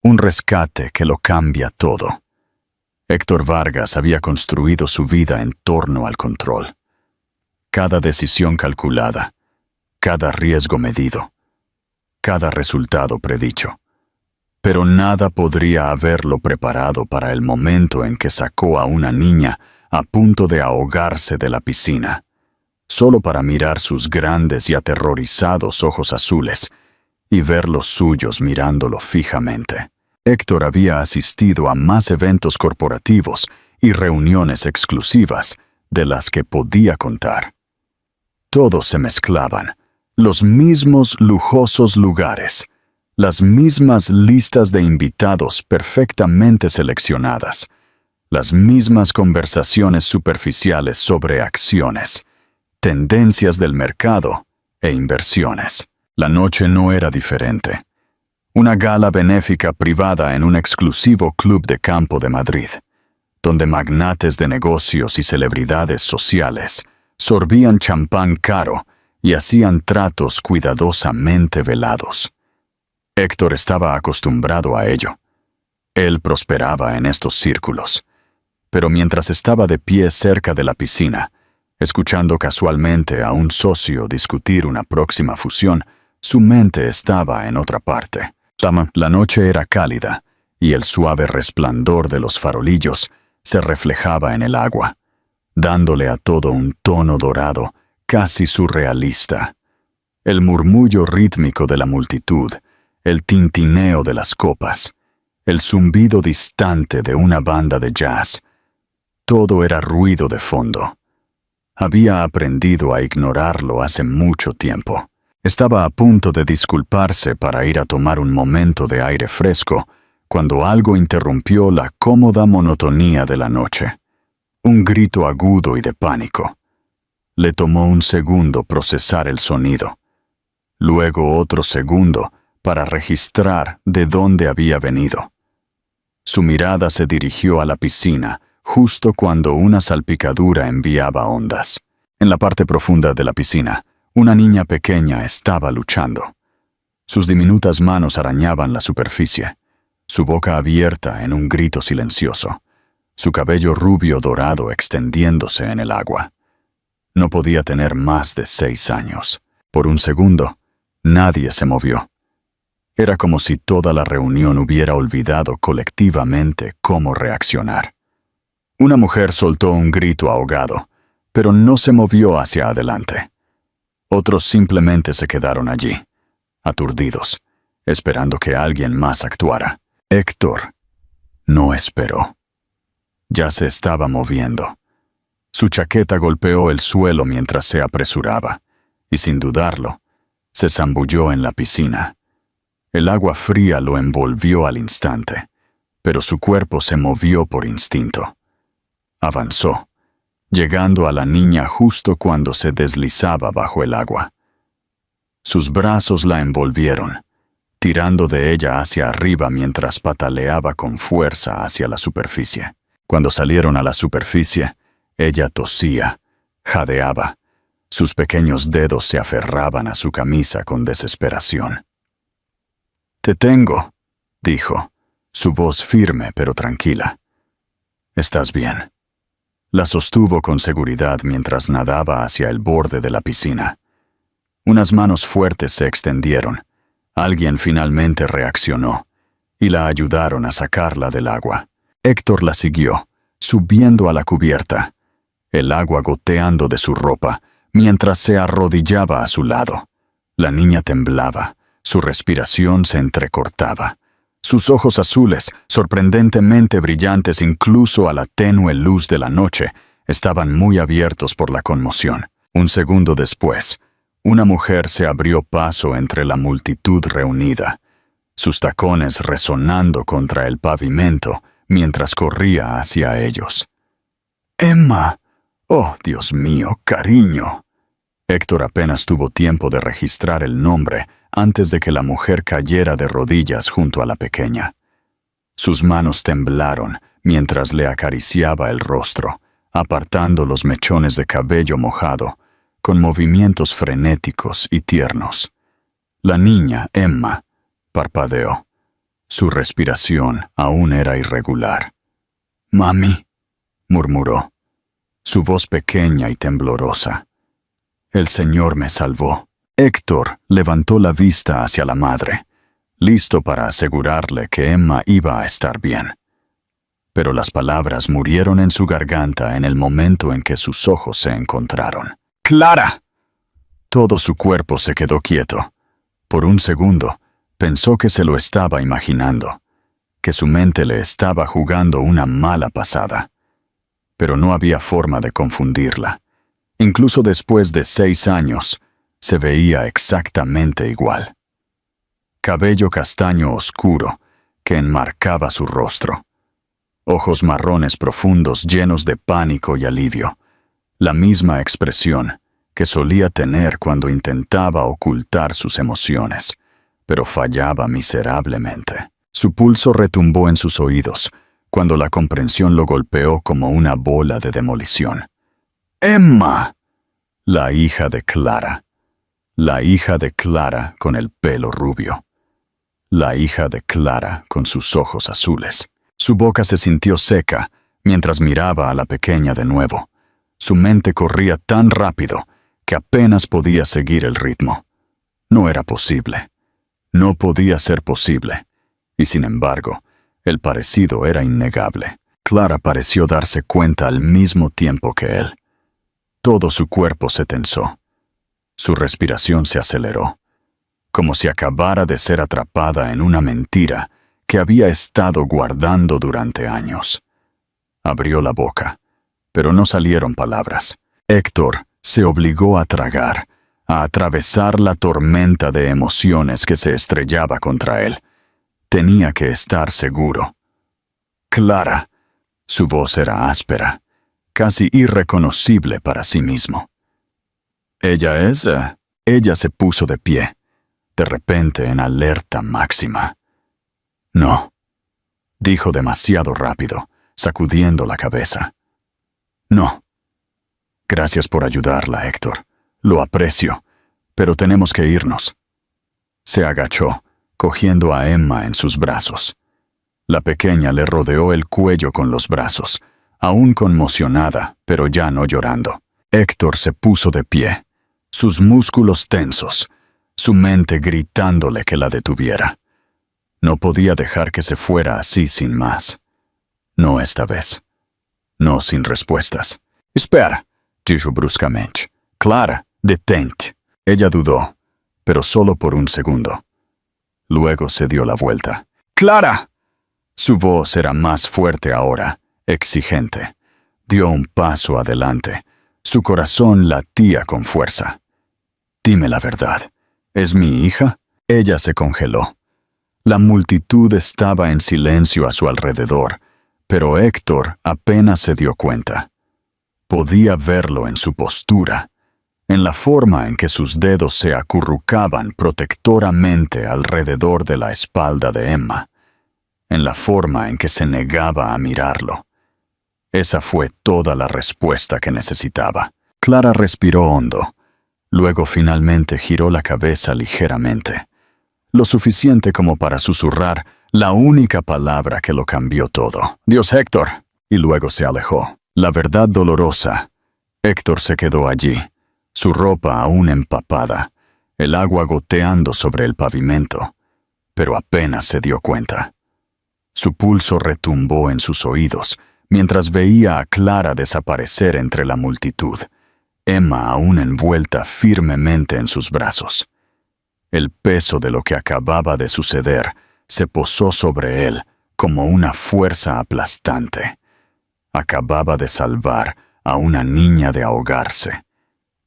Un rescate que lo cambia todo. Héctor Vargas había construido su vida en torno al control. Cada decisión calculada, cada riesgo medido, cada resultado predicho. Pero nada podría haberlo preparado para el momento en que sacó a una niña a punto de ahogarse de la piscina, solo para mirar sus grandes y aterrorizados ojos azules y ver los suyos mirándolo fijamente. Héctor había asistido a más eventos corporativos y reuniones exclusivas de las que podía contar. Todos se mezclaban, los mismos lujosos lugares, las mismas listas de invitados perfectamente seleccionadas, las mismas conversaciones superficiales sobre acciones, tendencias del mercado e inversiones. La noche no era diferente. Una gala benéfica privada en un exclusivo club de campo de Madrid, donde magnates de negocios y celebridades sociales sorbían champán caro y hacían tratos cuidadosamente velados. Héctor estaba acostumbrado a ello. Él prosperaba en estos círculos. Pero mientras estaba de pie cerca de la piscina, escuchando casualmente a un socio discutir una próxima fusión, su mente estaba en otra parte. La noche era cálida y el suave resplandor de los farolillos se reflejaba en el agua, dándole a todo un tono dorado casi surrealista. El murmullo rítmico de la multitud, el tintineo de las copas, el zumbido distante de una banda de jazz, todo era ruido de fondo. Había aprendido a ignorarlo hace mucho tiempo. Estaba a punto de disculparse para ir a tomar un momento de aire fresco, cuando algo interrumpió la cómoda monotonía de la noche. Un grito agudo y de pánico. Le tomó un segundo procesar el sonido. Luego otro segundo para registrar de dónde había venido. Su mirada se dirigió a la piscina, justo cuando una salpicadura enviaba ondas. En la parte profunda de la piscina, una niña pequeña estaba luchando. Sus diminutas manos arañaban la superficie, su boca abierta en un grito silencioso, su cabello rubio dorado extendiéndose en el agua. No podía tener más de 6 años. Por un segundo, nadie se movió. Era como si toda la reunión hubiera olvidado colectivamente cómo reaccionar. Una mujer soltó un grito ahogado, pero no se movió hacia adelante. Otros simplemente se quedaron allí, aturdidos, esperando que alguien más actuara. Héctor no esperó. Ya se estaba moviendo. Su chaqueta golpeó el suelo mientras se apresuraba, y sin dudarlo, se zambulló en la piscina. El agua fría lo envolvió al instante, pero su cuerpo se movió por instinto. Avanzó, llegando a la niña justo cuando se deslizaba bajo el agua. Sus brazos la envolvieron, tirando de ella hacia arriba mientras pataleaba con fuerza hacia la superficie. Cuando salieron a la superficie, ella tosía, jadeaba. Sus pequeños dedos se aferraban a su camisa con desesperación. «Te tengo», dijo, su voz firme pero tranquila. «Estás bien». La sostuvo con seguridad mientras nadaba hacia el borde de la piscina. Unas manos fuertes se extendieron. Alguien finalmente reaccionó y la ayudaron a sacarla del agua. Héctor la siguió, subiendo a la cubierta, el agua goteando de su ropa mientras se arrodillaba a su lado. La niña temblaba, su respiración se entrecortaba. Sus ojos azules, sorprendentemente brillantes incluso a la tenue luz de la noche, estaban muy abiertos por la conmoción. Un segundo después, una mujer se abrió paso entre la multitud reunida, sus tacones resonando contra el pavimento mientras corría hacia ellos. «Emma. Oh, Dios mío, cariño». Héctor apenas tuvo tiempo de registrar el nombre antes de que la mujer cayera de rodillas junto a la pequeña. Sus manos temblaron mientras le acariciaba el rostro, apartando los mechones de cabello mojado, con movimientos frenéticos y tiernos. La niña, Emma, parpadeó. Su respiración aún era irregular. «Mami», murmuró, su voz pequeña y temblorosa. «El Señor me salvó». Héctor levantó la vista hacia la madre, listo para asegurarle que Emma iba a estar bien. Pero las palabras murieron en su garganta en el momento en que sus ojos se encontraron. «¡Clara!». Todo su cuerpo se quedó quieto. Por un segundo, pensó que se lo estaba imaginando, que su mente le estaba jugando una mala pasada. Pero no había forma de confundirla. Incluso después de 6 años, se veía exactamente igual. Cabello castaño oscuro que enmarcaba su rostro. Ojos marrones profundos llenos de pánico y alivio. La misma expresión que solía tener cuando intentaba ocultar sus emociones, pero fallaba miserablemente. Su pulso retumbó en sus oídos cuando la comprensión lo golpeó como una bola de demolición. «¡Emma!». La hija de Clara. La hija de Clara con el pelo rubio. La hija de Clara con sus ojos azules. Su boca se sintió seca mientras miraba a la pequeña de nuevo. Su mente corría tan rápido que apenas podía seguir el ritmo. No era posible. No podía ser posible. Y sin embargo, el parecido era innegable. Clara pareció darse cuenta al mismo tiempo que él. Todo su cuerpo se tensó. Su respiración se aceleró, como si acabara de ser atrapada en una mentira que había estado guardando durante años. Abrió la boca, pero no salieron palabras. Héctor se obligó a tragar, a atravesar la tormenta de emociones que se estrellaba contra él. Tenía que estar seguro. «Clara». Su voz era áspera, casi irreconocible para sí mismo. «¿Ella es?» Ella se puso de pie, de repente en alerta máxima. «No», dijo demasiado rápido, sacudiendo la cabeza. «No». «Gracias por ayudarla, Héctor. Lo aprecio, pero tenemos que irnos». Se agachó, cogiendo a Emma en sus brazos. La pequeña le rodeó el cuello con los brazos, aún conmocionada, pero ya no llorando. Héctor se puso de pie, sus músculos tensos, su mente gritándole que la detuviera. No podía dejar que se fuera así sin más. No esta vez. No sin respuestas. «Espera», dijo bruscamente. «Clara, detente». Ella dudó, pero solo por un segundo. Luego se dio la vuelta. «¡Clara!». Su voz era más fuerte ahora, exigente. Dio un paso adelante. Su corazón latía con fuerza. «Dime la verdad. ¿Es mi hija?». Ella se congeló. La multitud estaba en silencio a su alrededor, pero Héctor apenas se dio cuenta. Podía verlo en su postura, en la forma en que sus dedos se acurrucaban protectoramente alrededor de la espalda de Emma, en la forma en que se negaba a mirarlo. Esa fue toda la respuesta que necesitaba. Clara respiró hondo. Luego finalmente giró la cabeza ligeramente, lo suficiente como para susurrar la única palabra que lo cambió todo. «Dios, Héctor». Y luego se alejó. La verdad dolorosa. Héctor se quedó allí, su ropa aún empapada, el agua goteando sobre el pavimento, pero apenas se dio cuenta. Su pulso retumbó en sus oídos mientras veía a Clara desaparecer entre la multitud, Emma aún envuelta firmemente en sus brazos. El peso de lo que acababa de suceder se posó sobre él como una fuerza aplastante. Acababa de salvar a una niña de ahogarse,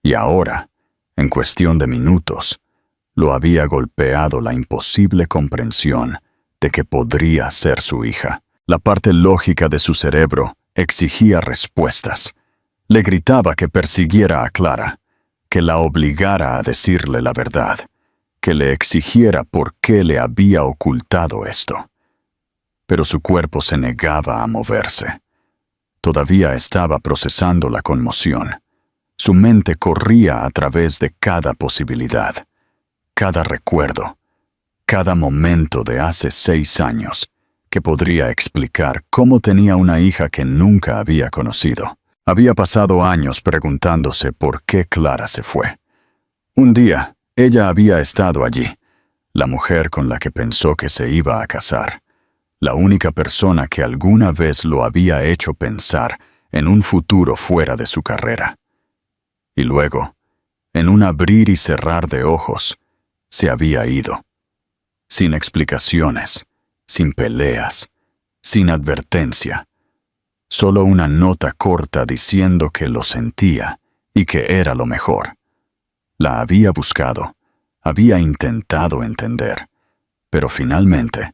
y ahora, en cuestión de minutos, lo había golpeado la imposible comprensión de que podría ser su hija. La parte lógica de su cerebro exigía respuestas. Le gritaba que persiguiera a Clara, que la obligara a decirle la verdad, que le exigiera por qué le había ocultado esto. Pero su cuerpo se negaba a moverse. Todavía estaba procesando la conmoción. Su mente corría a través de cada posibilidad, cada recuerdo, cada momento de hace 6 años, que podría explicar cómo tenía una hija que nunca había conocido. Había pasado años preguntándose por qué Clara se fue. Un día, ella había estado allí, la mujer con la que pensó que se iba a casar, la única persona que alguna vez lo había hecho pensar en un futuro fuera de su carrera. Y luego, en un abrir y cerrar de ojos, se había ido. Sin explicaciones, sin peleas, sin advertencia. Solo una nota corta diciendo que lo sentía y que era lo mejor. La había buscado, había intentado entender, pero finalmente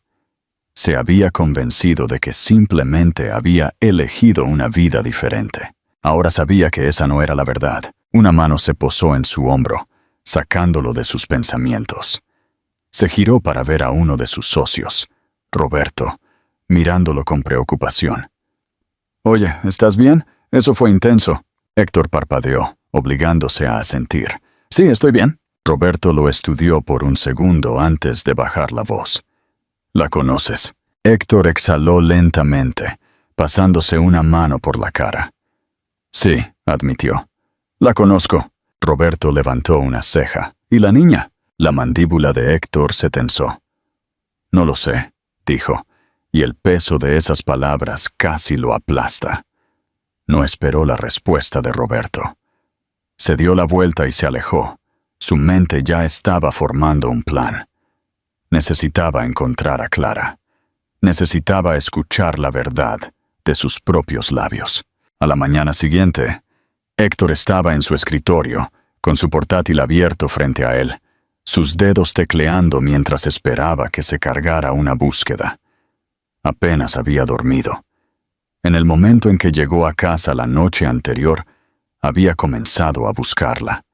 se había convencido de que simplemente había elegido una vida diferente. Ahora sabía que esa no era la verdad. Una mano se posó en su hombro, sacándolo de sus pensamientos. Se giró para ver a uno de sus socios, Roberto, mirándolo con preocupación. «Oye, ¿estás bien? Eso fue intenso». Héctor parpadeó, obligándose a asentir. «Sí, estoy bien». Roberto lo estudió por un segundo antes de bajar la voz. «¿La conoces?» Héctor exhaló lentamente, pasándose una mano por la cara. «Sí», admitió. «La conozco». Roberto levantó una ceja. «¿Y la niña?» La mandíbula de Héctor se tensó. «No lo sé», dijo, y el peso de esas palabras casi lo aplasta. No esperó la respuesta de Roberto. Se dio la vuelta y se alejó. Su mente ya estaba formando un plan. Necesitaba encontrar a Clara. Necesitaba escuchar la verdad de sus propios labios. A la mañana siguiente, Héctor estaba en su escritorio, con su portátil abierto frente a él, sus dedos tecleando mientras esperaba que se cargara una búsqueda. Apenas había dormido. En el momento en que llegó a casa la noche anterior, había comenzado a buscarla.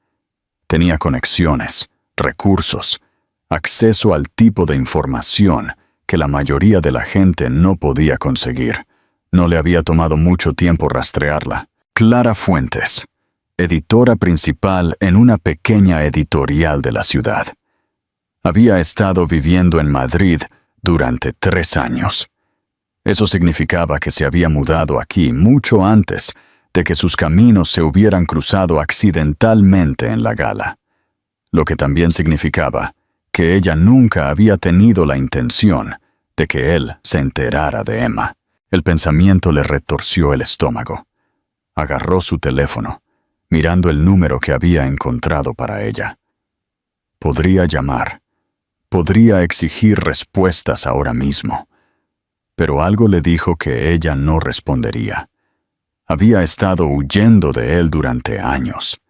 Tenía conexiones, recursos, acceso al tipo de información que la mayoría de la gente no podía conseguir. No le había tomado mucho tiempo rastrearla. Clara Fuentes, editora principal en una pequeña editorial de la ciudad. Había estado viviendo en Madrid durante 3 años. Eso significaba que se había mudado aquí mucho antes de que sus caminos se hubieran cruzado accidentalmente en la gala. Lo que también significaba que ella nunca había tenido la intención de que él se enterara de Emma. El pensamiento le retorció el estómago. Agarró su teléfono, mirando el número que había encontrado para ella. Podría llamar. Podría exigir respuestas ahora mismo. Pero algo le dijo que ella no respondería. Había estado huyendo de él durante años.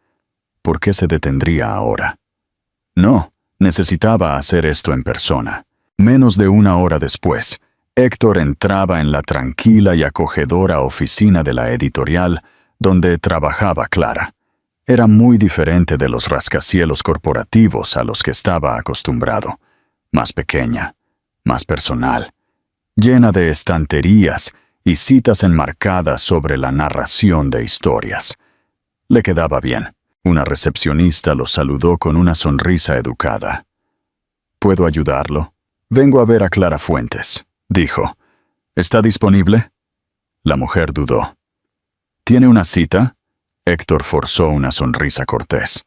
¿Por qué se detendría ahora? No, necesitaba hacer esto en persona. Menos de 1 hora después, Héctor entraba en la tranquila y acogedora oficina de la editorial donde trabajaba Clara. Era muy diferente de los rascacielos corporativos a los que estaba acostumbrado. Más pequeña, más personal, llena de estanterías y citas enmarcadas sobre la narración de historias. Le quedaba bien. Una recepcionista lo saludó con una sonrisa educada. «¿Puedo ayudarlo?» «Vengo a ver a Clara Fuentes», dijo. «¿Está disponible?» La mujer dudó. «¿Tiene una cita?» Héctor forzó una sonrisa cortés.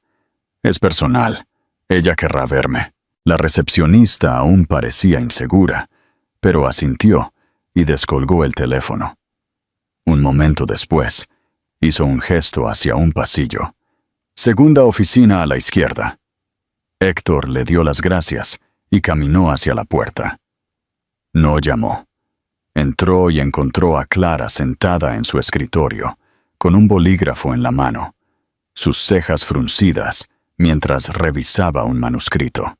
«Es personal. Ella querrá verme». La recepcionista aún parecía insegura, pero asintió y descolgó el teléfono. Un momento después, hizo un gesto hacia un pasillo. «Segunda oficina a la izquierda». Héctor le dio las gracias y caminó hacia la puerta. No llamó. Entró y encontró a Clara sentada en su escritorio, con un bolígrafo en la mano, sus cejas fruncidas mientras revisaba un manuscrito.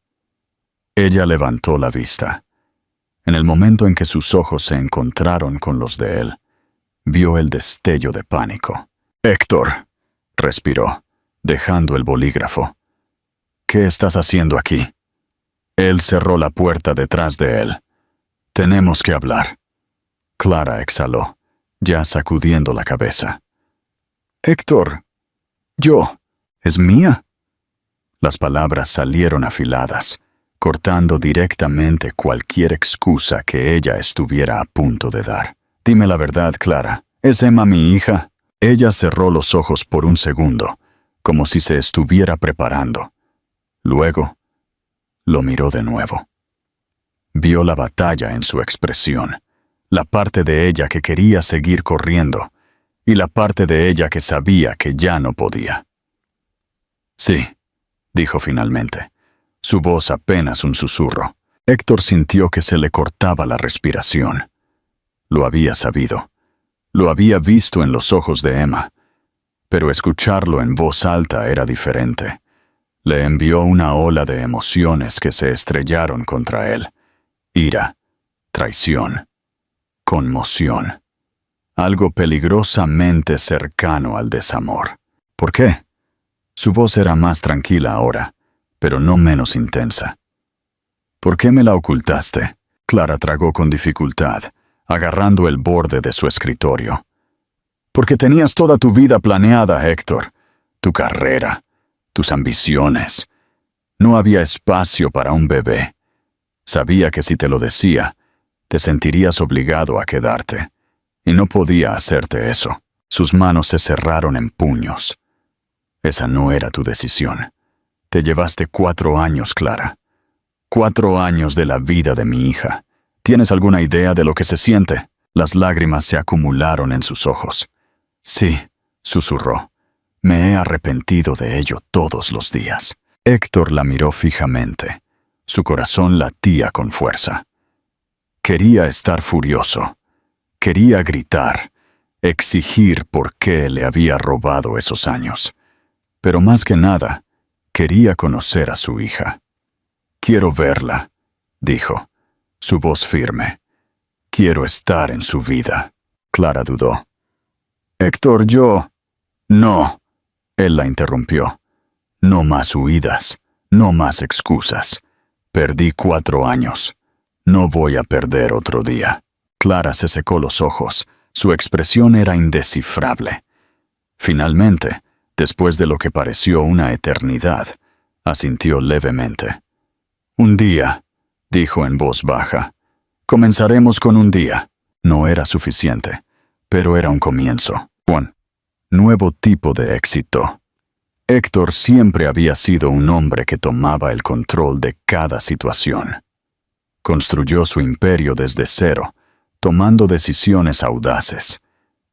Ella levantó la vista. En el momento en que sus ojos se encontraron con los de él, vio el destello de pánico. «Héctor», respiró, dejando el bolígrafo. «¿Qué estás haciendo aquí?» Él cerró la puerta detrás de él. «Tenemos que hablar». Clara exhaló, ya sacudiendo la cabeza. «Héctor, ¿es mía?» Las palabras salieron afiladas, cortando directamente cualquier excusa que ella estuviera a punto de dar. Dime la verdad, Clara. ¿Es Emma mi hija? Ella cerró los ojos por un segundo, como si se estuviera preparando. Luego, lo miró de nuevo. Vio la batalla en su expresión, la parte de ella que quería seguir corriendo y la parte de ella que sabía que ya no podía. Sí, dijo finalmente, su voz apenas un susurro. Héctor sintió que se le cortaba la respiración. Lo había sabido. Lo había visto en los ojos de Emma, pero escucharlo en voz alta era diferente. Le envió una ola de emociones que se estrellaron contra él. Ira, traición, conmoción. Algo peligrosamente cercano al desamor. ¿Por qué? Su voz era más tranquila ahora, pero no menos intensa. ¿Por qué me la ocultaste? Clara tragó con dificultad, agarrando el borde de su escritorio. Porque tenías toda tu vida planeada, Héctor. Tu carrera, tus ambiciones. No había espacio para un bebé. Sabía que si te lo decía, te sentirías obligado a quedarte. Y no podía hacerte eso. Sus manos se cerraron en puños. Esa no era tu decisión. Te llevaste 4 años, Clara. 4 años de la vida de mi hija. ¿Tienes alguna idea de lo que se siente? Las lágrimas se acumularon en sus ojos. Sí, susurró. Me he arrepentido de ello todos los días. Héctor la miró fijamente. Su corazón latía con fuerza. Quería estar furioso. Quería gritar, exigir por qué le había robado esos años. Pero más que nada, quería conocer a su hija. Quiero verla, dijo, su voz firme. Quiero estar en su vida. Clara dudó. Héctor, yo... No. Él la interrumpió. No más huidas, no más excusas. Perdí 4 años. No voy a perder otro día. Clara se secó los ojos. Su expresión era indescifrable. Finalmente, después de lo que pareció una eternidad, asintió levemente. Un día, dijo en voz baja. Comenzaremos con un día. No era suficiente, pero era un comienzo. Un nuevo tipo de éxito. Héctor siempre había sido un hombre que tomaba el control de cada situación. Construyó su imperio desde cero, tomando decisiones audaces,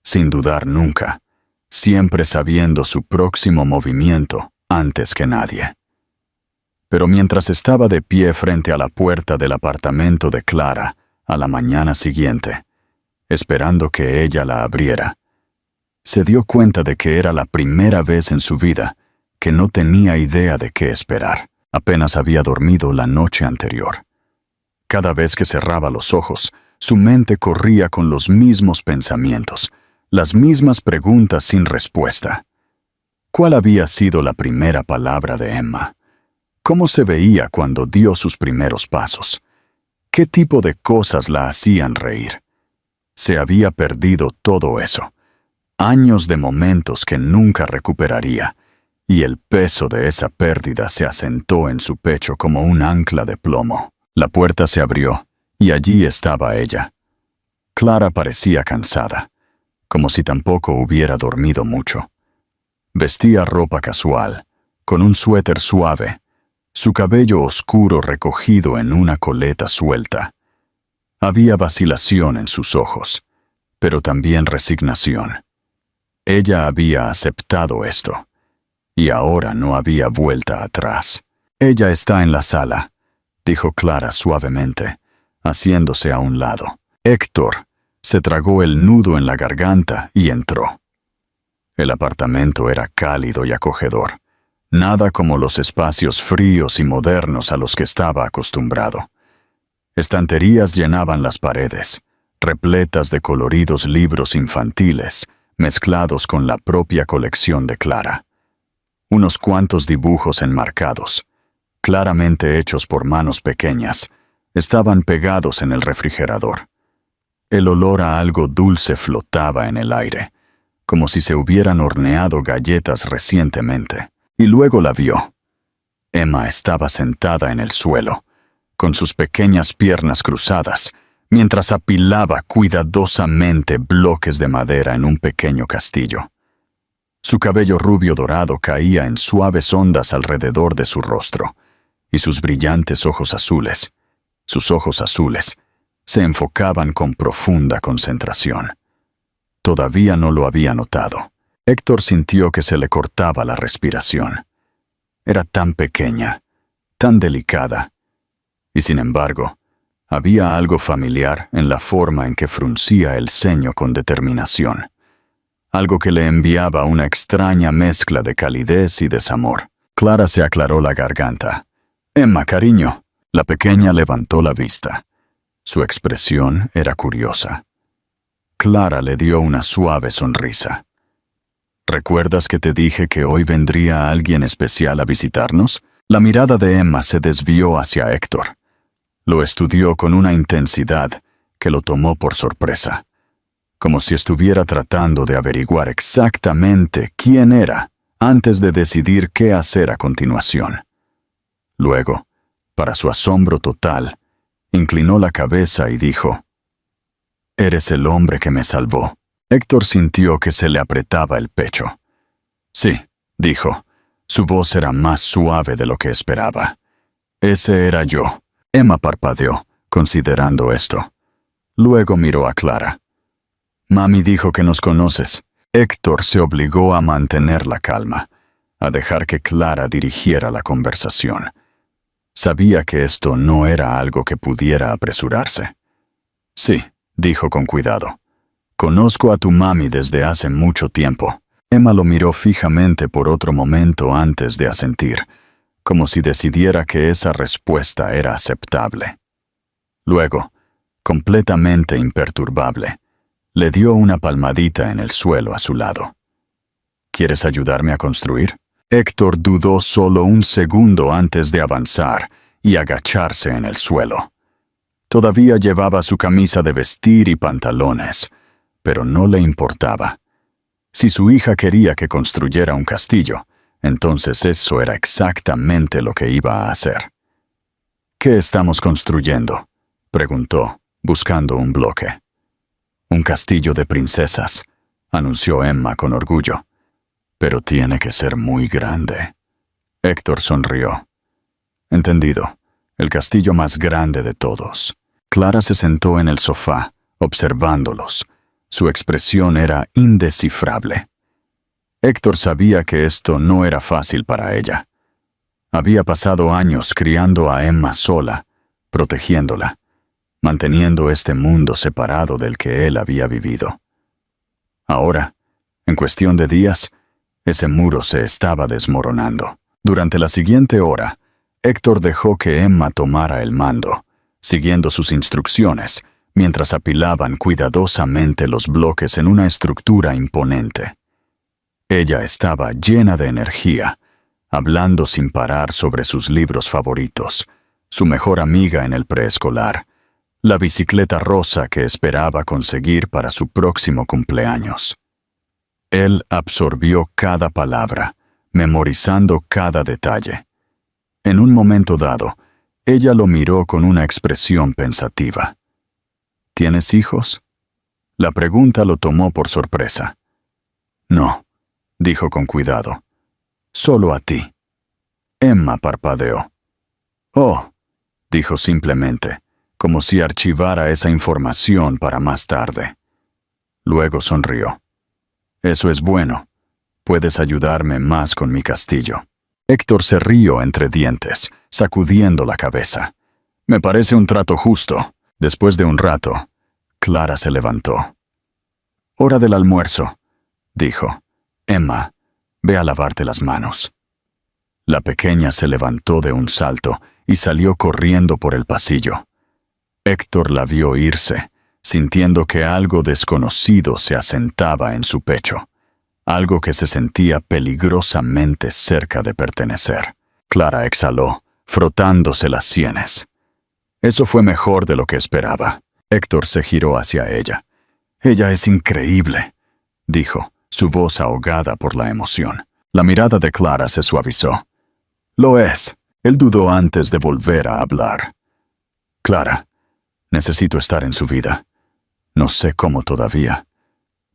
sin dudar nunca, siempre sabiendo su próximo movimiento antes que nadie. Pero mientras estaba de pie frente a la puerta del apartamento de Clara a la mañana siguiente, esperando que ella la abriera, se dio cuenta de que era la primera vez en su vida que no tenía idea de qué esperar. Apenas había dormido la noche anterior. Cada vez que cerraba los ojos, su mente corría con los mismos pensamientos, las mismas preguntas sin respuesta. ¿Cuál había sido la primera palabra de Emma? ¿Cómo se veía cuando dio sus primeros pasos? ¿Qué tipo de cosas la hacían reír? Se había perdido todo eso. Años de momentos que nunca recuperaría, y el peso de esa pérdida se asentó en su pecho como un ancla de plomo. La puerta se abrió, y allí estaba ella. Clara parecía cansada, como si tampoco hubiera dormido mucho. Vestía ropa casual, con un suéter suave, su cabello oscuro recogido en una coleta suelta. Había vacilación en sus ojos, pero también resignación. Ella había aceptado esto, y ahora no había vuelta atrás. Ella está en la sala, dijo Clara suavemente, haciéndose a un lado. Héctor se tragó el nudo en la garganta y entró. El apartamento era cálido y acogedor, nada como los espacios fríos y modernos a los que estaba acostumbrado. Estanterías llenaban las paredes, repletas de coloridos libros infantiles, mezclados con la propia colección de Clara. Unos cuantos dibujos enmarcados, claramente hechos por manos pequeñas, estaban pegados en el refrigerador. El olor a algo dulce flotaba en el aire, como si se hubieran horneado galletas recientemente. Y luego la vio. Emma estaba sentada en el suelo, con sus pequeñas piernas cruzadas, mientras apilaba cuidadosamente bloques de madera en un pequeño castillo. Su cabello rubio dorado caía en suaves ondas alrededor de su rostro, y sus brillantes ojos azules, se enfocaban con profunda concentración. Todavía no lo había notado. Héctor sintió que se le cortaba la respiración. Era tan pequeña, tan delicada, y sin embargo, había algo familiar en la forma en que fruncía el ceño con determinación, algo que le enviaba una extraña mezcla de calidez y desamor. Clara se aclaró la garganta. «Emma, cariño». La pequeña levantó la vista. Su expresión era curiosa. Clara le dio una suave sonrisa. «¿Recuerdas que te dije que hoy vendría alguien especial a visitarnos?» La mirada de Emma se desvió hacia Héctor. Lo estudió con una intensidad que lo tomó por sorpresa, como si estuviera tratando de averiguar exactamente quién era antes de decidir qué hacer a continuación. Luego, para su asombro total, inclinó la cabeza y dijo: «Eres el hombre que me salvó». Héctor sintió que se le apretaba el pecho. «Sí», dijo. Su voz era más suave de lo que esperaba. «Ese era yo». Emma parpadeó, considerando esto. Luego miró a Clara. «Mami dijo que nos conoces». Héctor se obligó a mantener la calma, a dejar que Clara dirigiera la conversación. Sabía que esto no era algo que pudiera apresurarse. «Sí», dijo con cuidado. «Conozco a tu mami desde hace mucho tiempo». Emma lo miró fijamente por otro momento antes de asentir, como si decidiera que esa respuesta era aceptable. Luego, completamente imperturbable, le dio una palmadita en el suelo a su lado. «¿Quieres ayudarme a construir?» Héctor dudó solo un segundo antes de avanzar y agacharse en el suelo. Todavía llevaba su camisa de vestir y pantalones, pero no le importaba. Si su hija quería que construyera un castillo, entonces eso era exactamente lo que iba a hacer. «¿Qué estamos construyendo?», preguntó, buscando un bloque. «Un castillo de princesas», anunció Emma con orgullo. «Pero tiene que ser muy grande». Héctor sonrió. «Entendido. El castillo más grande de todos». Clara se sentó en el sofá, observándolos. Su expresión era indescifrable. Héctor sabía que esto no era fácil para ella. Había pasado años criando a Emma sola, protegiéndola, manteniendo este mundo separado del que él había vivido. Ahora, en cuestión de días, ese muro se estaba desmoronando. Durante la siguiente hora, Héctor dejó que Emma tomara el mando, siguiendo sus instrucciones, mientras apilaban cuidadosamente los bloques en una estructura imponente. Ella estaba llena de energía, hablando sin parar sobre sus libros favoritos, su mejor amiga en el preescolar, la bicicleta rosa que esperaba conseguir para su próximo cumpleaños. Él absorbió cada palabra, memorizando cada detalle. En un momento dado, ella lo miró con una expresión pensativa. «¿Tienes hijos?». La pregunta lo tomó por sorpresa. «No», dijo con cuidado. «Solo a ti». Emma parpadeó. «Oh», dijo simplemente, como si archivara esa información para más tarde. Luego sonrió. «Eso es bueno. Puedes ayudarme más con mi castillo». Héctor se rió entre dientes, sacudiendo la cabeza. «Me parece un trato justo». Después de un rato, Clara se levantó. «Hora del almuerzo», dijo. «Emma, ve a lavarte las manos». La pequeña se levantó de un salto y salió corriendo por el pasillo. Héctor la vio irse, sintiendo que algo desconocido se asentaba en su pecho, algo que se sentía peligrosamente cerca de pertenecer. Clara exhaló, frotándose las sienes. Eso fue mejor de lo que esperaba. Héctor se giró hacia ella. «Ella es increíble», dijo, su voz ahogada por la emoción. La mirada de Clara se suavizó. «Lo es». Él dudó antes de volver a hablar. Clara, necesito estar en su vida. No sé cómo todavía,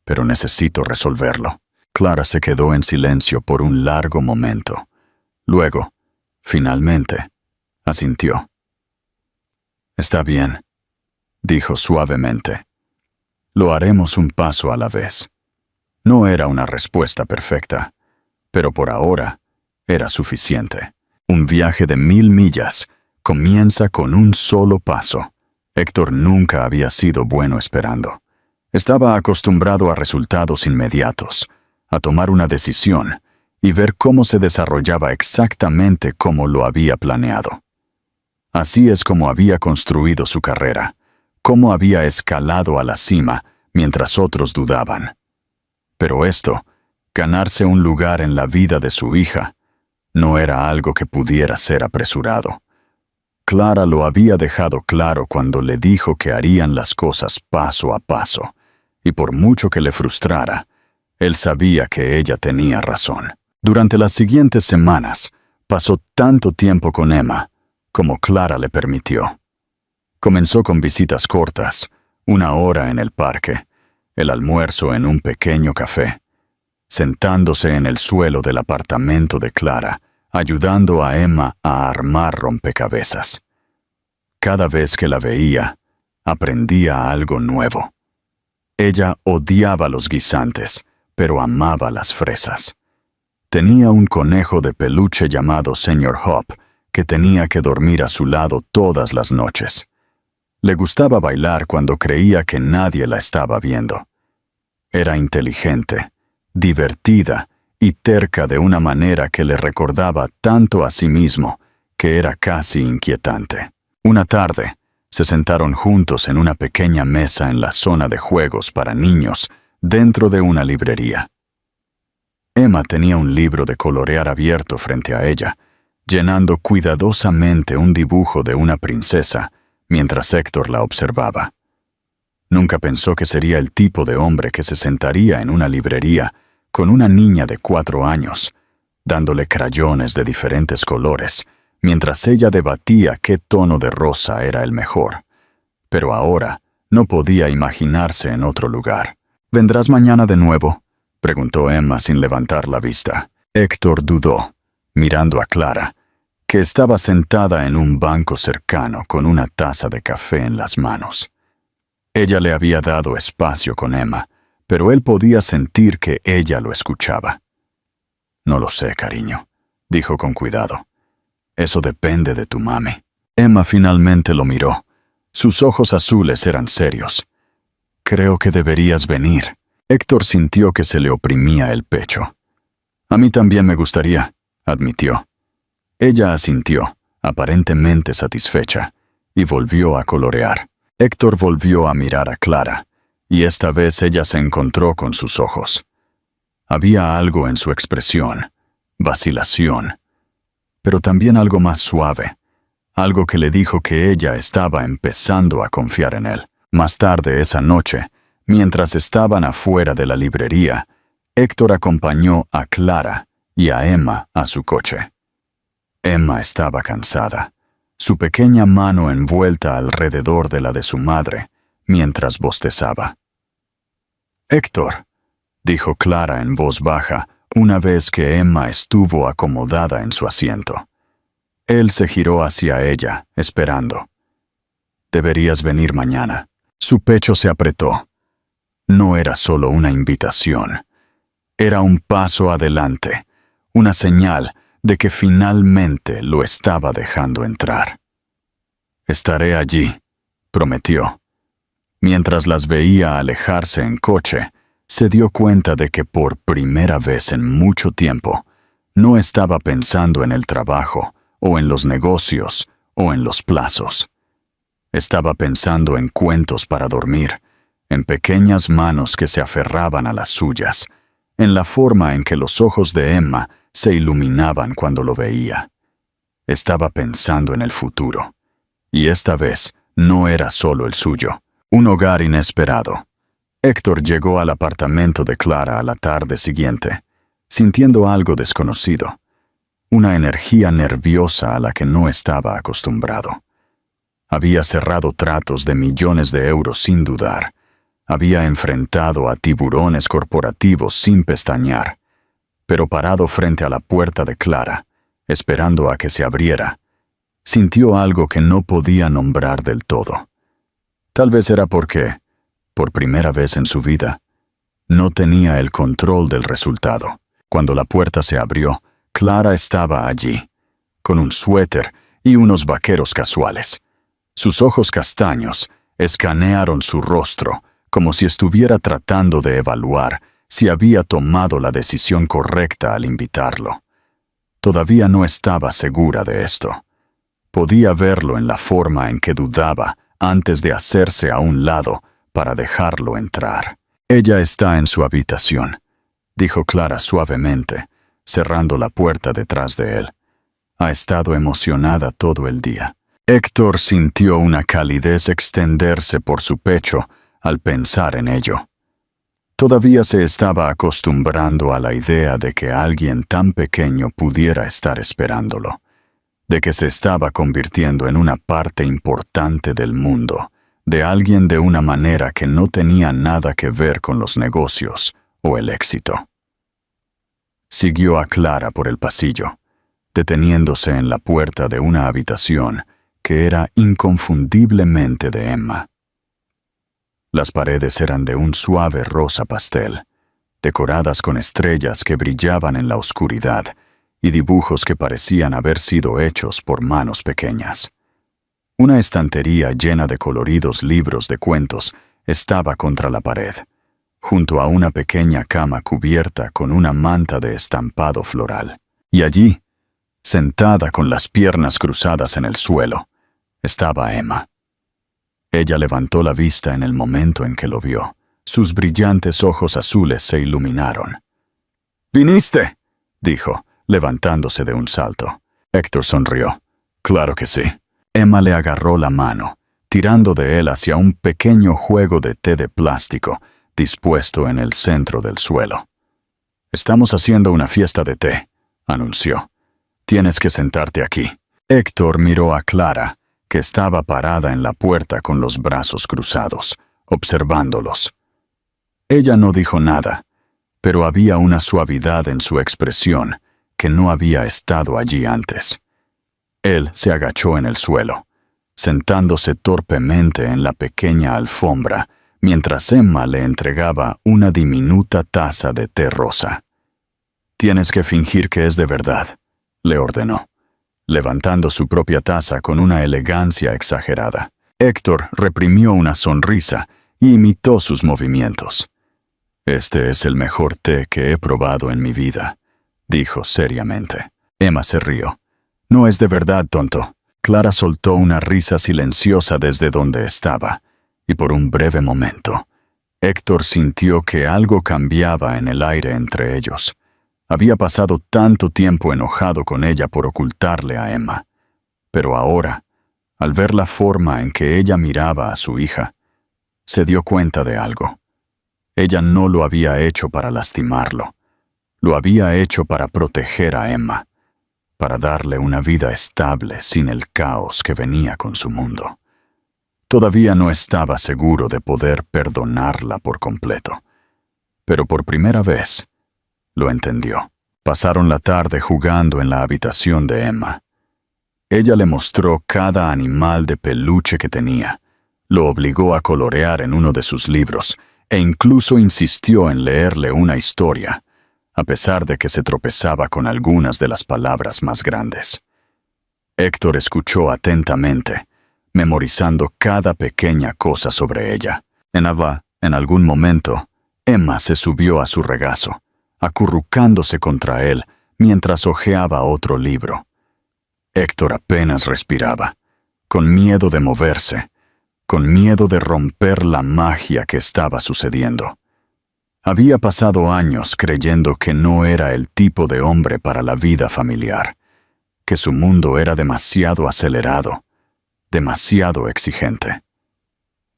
pero necesito resolverlo. Clara se quedó en silencio por un largo momento. Luego, finalmente, asintió. Está bien, dijo suavemente. Lo haremos un paso a la vez. No era una respuesta perfecta, pero por ahora era suficiente. Un viaje de 1000 millas comienza con un solo paso. Héctor nunca había sido bueno esperando. Estaba acostumbrado a resultados inmediatos, a tomar una decisión y ver cómo se desarrollaba exactamente como lo había planeado. Así es como había construido su carrera, cómo había escalado a la cima mientras otros dudaban. Pero esto, ganarse un lugar en la vida de su hija, no era algo que pudiera ser apresurado. Clara lo había dejado claro cuando le dijo que harían las cosas paso a paso, y por mucho que le frustrara, él sabía que ella tenía razón. Durante las siguientes semanas, pasó tanto tiempo con Emma como Clara le permitió. Comenzó con visitas cortas, 1 hora en el parque, el almuerzo en un pequeño café, sentándose en el suelo del apartamento de Clara, ayudando a Emma a armar rompecabezas. Cada vez que la veía, aprendía algo nuevo. Ella odiaba los guisantes, pero amaba las fresas. Tenía un conejo de peluche llamado Señor Hop, que tenía que dormir a su lado todas las noches. Le gustaba bailar cuando creía que nadie la estaba viendo. Era inteligente, divertida y terca de una manera que le recordaba tanto a sí mismo que era casi inquietante. Una tarde, se sentaron juntos en una pequeña mesa en la zona de juegos para niños dentro de una librería. Emma tenía un libro de colorear abierto frente a ella, llenando cuidadosamente un dibujo de una princesa mientras Héctor la observaba. Nunca pensó que sería el tipo de hombre que se sentaría en una librería con una niña de 4 años, dándole crayones de diferentes colores, mientras ella debatía qué tono de rosa era el mejor. Pero ahora no podía imaginarse en otro lugar. ¿Vendrás mañana de nuevo?, preguntó Emma sin levantar la vista. Héctor dudó, mirando a Clara, que estaba sentada en un banco cercano con una taza de café en las manos. Ella le había dado espacio con Emma, pero él podía sentir que ella lo escuchaba. «No lo sé, cariño», dijo con cuidado. «Eso depende de tu mami». Emma finalmente lo miró. Sus ojos azules eran serios. «Creo que deberías venir». Héctor sintió que se le oprimía el pecho. «A mí también me gustaría», admitió. Ella asintió, aparentemente satisfecha, y volvió a colorear. Héctor volvió a mirar a Clara, y esta vez ella se encontró con sus ojos. Había algo en su expresión, vacilación, pero también algo más suave, algo que le dijo que ella estaba empezando a confiar en él. Más tarde esa noche, mientras estaban afuera de la librería, Héctor acompañó a Clara y a Emma a su coche. Emma estaba cansada, su pequeña mano envuelta alrededor de la de su madre, mientras bostezaba. «Héctor», dijo Clara en voz baja, una vez que Emma estuvo acomodada en su asiento. Él se giró hacia ella, esperando. «Deberías venir mañana». Su pecho se apretó. No era solo una invitación. Era un paso adelante, una señal de que finalmente lo estaba dejando entrar. «Estaré allí», prometió. Mientras las veía alejarse en coche, se dio cuenta de que por primera vez en mucho tiempo no estaba pensando en el trabajo, o en los negocios, o en los plazos. Estaba pensando en cuentos para dormir, en pequeñas manos que se aferraban a las suyas, en la forma en que los ojos de Emma se iluminaban cuando lo veía. Estaba pensando en el futuro, y esta vez no era solo el suyo. Un hogar inesperado. Héctor llegó al apartamento de Clara a la tarde siguiente, sintiendo algo desconocido, una energía nerviosa a la que no estaba acostumbrado. Había cerrado tratos de millones de euros sin dudar. Había enfrentado a tiburones corporativos sin pestañear. Pero parado frente a la puerta de Clara, esperando a que se abriera, sintió algo que no podía nombrar del todo. Tal vez era porque, por primera vez en su vida, no tenía el control del resultado. Cuando la puerta se abrió, Clara estaba allí, con un suéter y unos vaqueros casuales. Sus ojos castaños escanearon su rostro como si estuviera tratando de evaluar si había tomado la decisión correcta al invitarlo. Todavía no estaba segura de esto. Podía verlo en la forma en que dudaba antes de hacerse a un lado para dejarlo entrar. «Ella está en su habitación», dijo Clara suavemente, cerrando la puerta detrás de él. «Ha estado emocionada todo el día». Héctor sintió una calidez extenderse por su pecho al pensar en ello. Todavía se estaba acostumbrando a la idea de que alguien tan pequeño pudiera estar esperándolo, de que se estaba convirtiendo en una parte importante del mundo, de alguien de una manera que no tenía nada que ver con los negocios o el éxito. Siguió a Clara por el pasillo, deteniéndose en la puerta de una habitación que era inconfundiblemente de Emma. Las paredes eran de un suave rosa pastel, decoradas con estrellas que brillaban en la oscuridad y dibujos que parecían haber sido hechos por manos pequeñas. Una estantería llena de coloridos libros de cuentos estaba contra la pared, junto a una pequeña cama cubierta con una manta de estampado floral. Y allí, sentada con las piernas cruzadas en el suelo, estaba Emma. Ella levantó la vista en el momento en que lo vio. Sus brillantes ojos azules se iluminaron. «¿Viniste?», dijo, levantándose de un salto. Héctor sonrió. «Claro que sí». Emma le agarró la mano, tirando de él hacia un pequeño juego de té de plástico dispuesto en el centro del suelo. «Estamos haciendo una fiesta de té», anunció. «Tienes que sentarte aquí». Héctor miró a Clara, que estaba parada en la puerta con los brazos cruzados, observándolos. Ella no dijo nada, pero había una suavidad en su expresión que no había estado allí antes. Él se agachó en el suelo, sentándose torpemente en la pequeña alfombra, mientras Emma le entregaba una diminuta taza de té rosa. «Tienes que fingir que es de verdad», le ordenó, levantando su propia taza con una elegancia exagerada. Héctor reprimió una sonrisa y imitó sus movimientos. «Este es el mejor té que he probado en mi vida», dijo seriamente. Emma se rió. «No es de verdad, tonto». Clara soltó una risa silenciosa desde donde estaba, y por un breve momento, Héctor sintió que algo cambiaba en el aire entre ellos. Había pasado tanto tiempo enojado con ella por ocultarle a Emma, pero ahora, al ver la forma en que ella miraba a su hija, se dio cuenta de algo. Ella no lo había hecho para lastimarlo, lo había hecho para proteger a Emma, para darle una vida estable sin el caos que venía con su mundo. Todavía no estaba seguro de poder perdonarla por completo, pero por primera vez lo entendió. Pasaron la tarde jugando en la habitación de Emma. Ella le mostró cada animal de peluche que tenía, lo obligó a colorear en uno de sus libros e incluso insistió en leerle una historia, a pesar de que se tropezaba con algunas de las palabras más grandes. Héctor escuchó atentamente, memorizando cada pequeña cosa sobre ella. En algún momento, Emma se subió a su regazo, acurrucándose contra él mientras hojeaba otro libro. Héctor apenas respiraba, con miedo de moverse, con miedo de romper la magia que estaba sucediendo. Había pasado años creyendo que no era el tipo de hombre para la vida familiar, que su mundo era demasiado acelerado, demasiado exigente.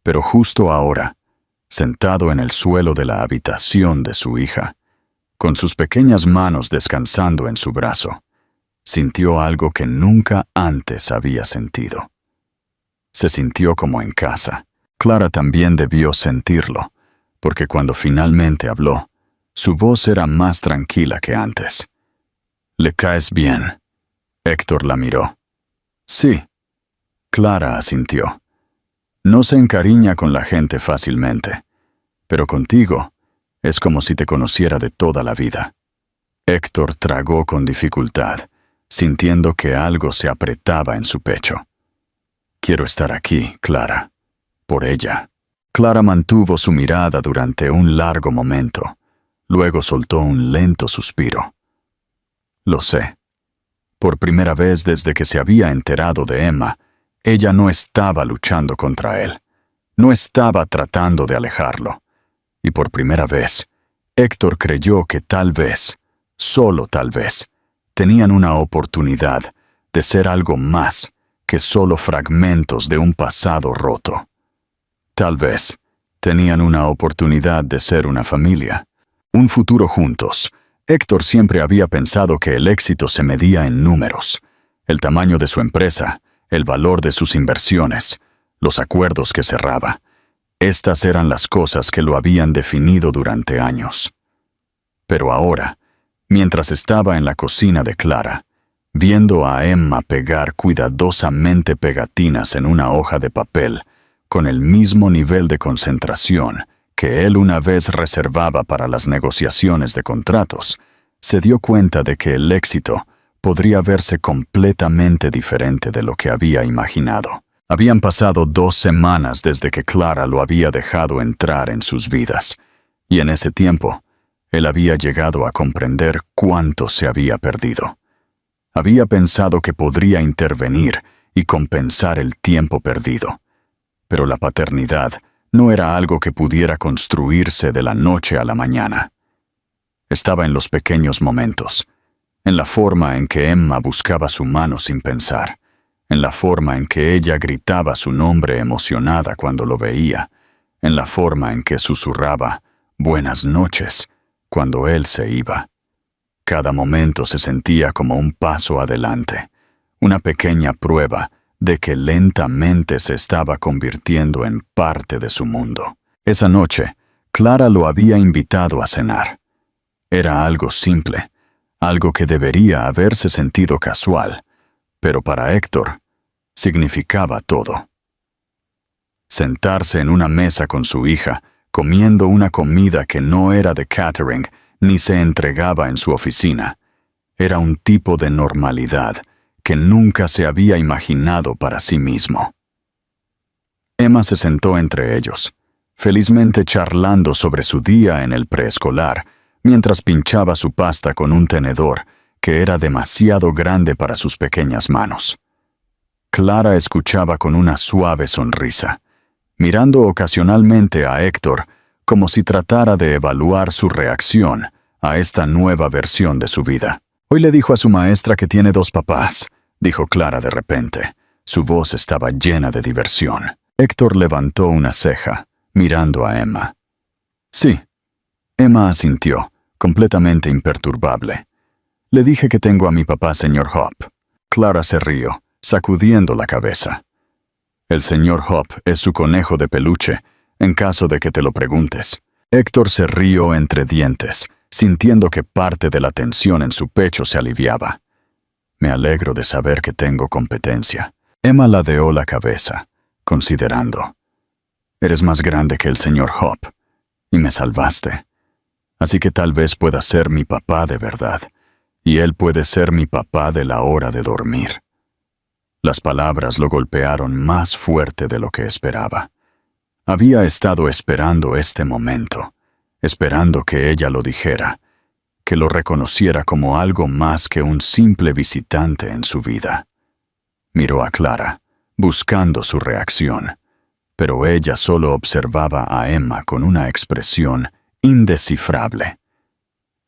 Pero justo ahora, sentado en el suelo de la habitación de su hija, con sus pequeñas manos descansando en su brazo, sintió algo que nunca antes había sentido. Se sintió como en casa. Clara también debió sentirlo, porque cuando finalmente habló, su voz era más tranquila que antes. «¿Le caes bien?» Héctor la miró. «Sí». Clara asintió. «No se encariña con la gente fácilmente, pero contigo es como si te conociera de toda la vida». Héctor tragó con dificultad, sintiendo que algo se apretaba en su pecho. «Quiero estar aquí, Clara, por ella». Clara mantuvo su mirada durante un largo momento. Luego soltó un lento suspiro. «Lo sé. Por primera vez desde que se había enterado de Emma, ella no estaba luchando contra él. No estaba tratando de alejarlo. Y por primera vez, Héctor creyó que tal vez, solo tal vez, tenían una oportunidad de ser algo más que solo fragmentos de un pasado roto. Tal vez tenían una oportunidad de ser una familia, un futuro juntos. Héctor siempre había pensado que el éxito se medía en números, el tamaño de su empresa, el valor de sus inversiones, los acuerdos que cerraba. Estas eran las cosas que lo habían definido durante años. Pero ahora, mientras estaba en la cocina de Clara, viendo a Emma pegar cuidadosamente pegatinas en una hoja de papel, con el mismo nivel de concentración que él una vez reservaba para las negociaciones de contratos, se dio cuenta de que el éxito podría verse completamente diferente de lo que había imaginado. Habían pasado 2 semanas desde que Clara lo había dejado entrar en sus vidas, y en ese tiempo, él había llegado a comprender cuánto se había perdido. Había pensado que podría intervenir y compensar el tiempo perdido, pero la paternidad no era algo que pudiera construirse de la noche a la mañana. Estaba en los pequeños momentos, en la forma en que Emma buscaba su mano sin pensar, en la forma en que ella gritaba su nombre emocionada cuando lo veía, en la forma en que susurraba «buenas noches» cuando él se iba. Cada momento se sentía como un paso adelante, una pequeña prueba de que lentamente se estaba convirtiendo en parte de su mundo. Esa noche, Clara lo había invitado a cenar. Era algo simple, algo que debería haberse sentido casual, pero para Héctor significaba todo. Sentarse en una mesa con su hija, comiendo una comida que no era de catering ni se entregaba en su oficina, era un tipo de normalidad que nunca se había imaginado para sí mismo. Emma se sentó entre ellos, felizmente charlando sobre su día en el preescolar, mientras pinchaba su pasta con un tenedor que era demasiado grande para sus pequeñas manos. Clara escuchaba con una suave sonrisa, mirando ocasionalmente a Héctor como si tratara de evaluar su reacción a esta nueva versión de su vida. «Hoy le dijo a su maestra que tiene 2 papás», dijo Clara de repente. Su voz estaba llena de diversión. Héctor levantó una ceja, mirando a Emma. «Sí». Emma asintió, completamente imperturbable. «Le dije que tengo a mi papá, señor Hop». Clara se rió, sacudiendo la cabeza. «El señor Hop es su conejo de peluche, en caso de que te lo preguntes». Héctor se rió entre dientes, sintiendo que parte de la tensión en su pecho se aliviaba. «Me alegro de saber que tengo competencia». Emma ladeó la cabeza, considerando. «Eres más grande que el señor Hop, y me salvaste. Así que tal vez pueda ser mi papá de verdad, y él puede ser mi papá de la hora de dormir». Las palabras lo golpearon más fuerte de lo que esperaba. Había estado esperando este momento, esperando que ella lo dijera, que lo reconociera como algo más que un simple visitante en su vida. Miró a Clara, buscando su reacción, pero ella solo observaba a Emma con una expresión indescifrable.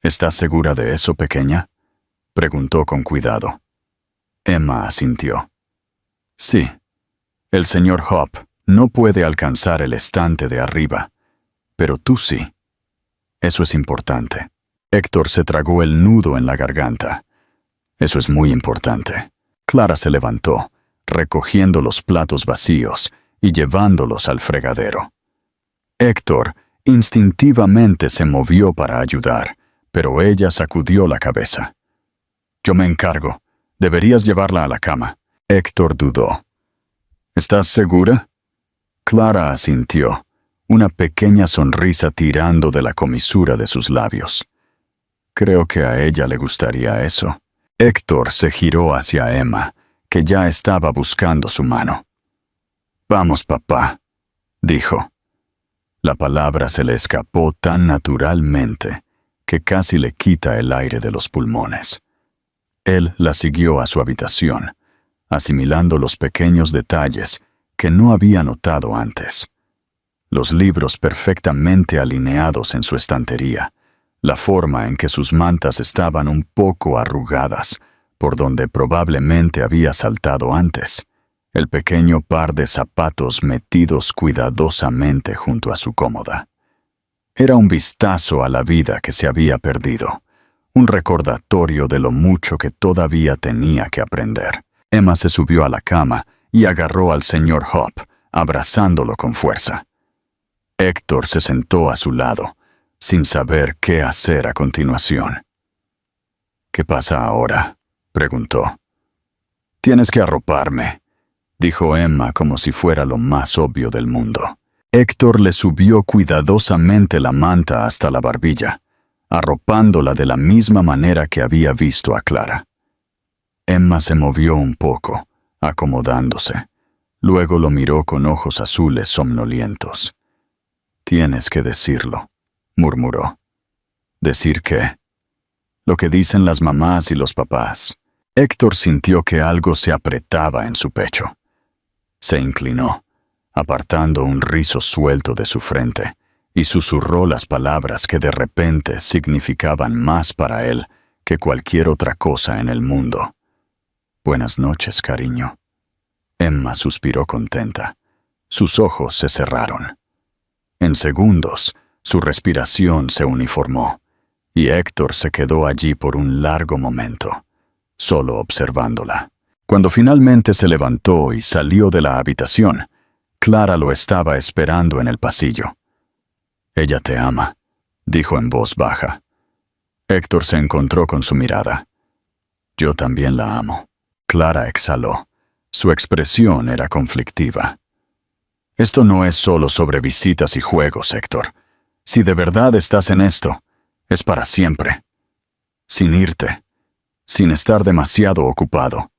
«¿Estás segura de eso, pequeña?», preguntó con cuidado. Emma asintió. «Sí, el señor Hop no puede alcanzar el estante de arriba, pero tú sí. Eso es importante». Héctor se tragó el nudo en la garganta. «Eso es muy importante». Clara se levantó, recogiendo los platos vacíos y llevándolos al fregadero. Héctor instintivamente se movió para ayudar, pero ella sacudió la cabeza. «Yo me encargo. Deberías llevarla a la cama». Héctor dudó. «¿Estás segura?» Clara asintió, una pequeña sonrisa tirando de la comisura de sus labios. «Creo que a ella le gustaría eso». Héctor se giró hacia Emma, que ya estaba buscando su mano. «Vamos, papá», dijo. La palabra se le escapó tan naturalmente que casi le quita el aire de los pulmones. Él la siguió a su habitación, asimilando los pequeños detalles que no había notado antes. Los libros perfectamente alineados en su estantería, la forma en que sus mantas estaban un poco arrugadas, por donde probablemente había saltado antes, el pequeño par de zapatos metidos cuidadosamente junto a su cómoda. Era un vistazo a la vida que se había perdido, un recordatorio de lo mucho que todavía tenía que aprender. Emma se subió a la cama y agarró al señor Hope, abrazándolo con fuerza. Héctor se sentó a su lado, sin saber qué hacer a continuación. «¿Qué pasa ahora?», preguntó. «Tienes que arroparme», dijo Emma como si fuera lo más obvio del mundo. Héctor le subió cuidadosamente la manta hasta la barbilla, arropándola de la misma manera que había visto a Clara. Emma se movió un poco, acomodándose. Luego lo miró con ojos azules somnolientos. «Tienes que decirlo», murmuró. «¿Decir qué?» «Lo que dicen las mamás y los papás». Héctor sintió que algo se apretaba en su pecho. Se inclinó, apartando un rizo suelto de su frente, y susurró las palabras que de repente significaban más para él que cualquier otra cosa en el mundo. «Buenas noches, cariño». Emma suspiró contenta. Sus ojos se cerraron. En segundos, su respiración se uniformó, y Héctor se quedó allí por un largo momento, solo observándola. Cuando finalmente se levantó y salió de la habitación, Clara lo estaba esperando en el pasillo. «Ella te ama», dijo en voz baja. Héctor se encontró con su mirada. «Yo también la amo». Clara exhaló. Su expresión era conflictiva. «Esto no es solo sobre visitas y juegos, Héctor. Si de verdad estás en esto, es para siempre. Sin irte, sin estar demasiado ocupado.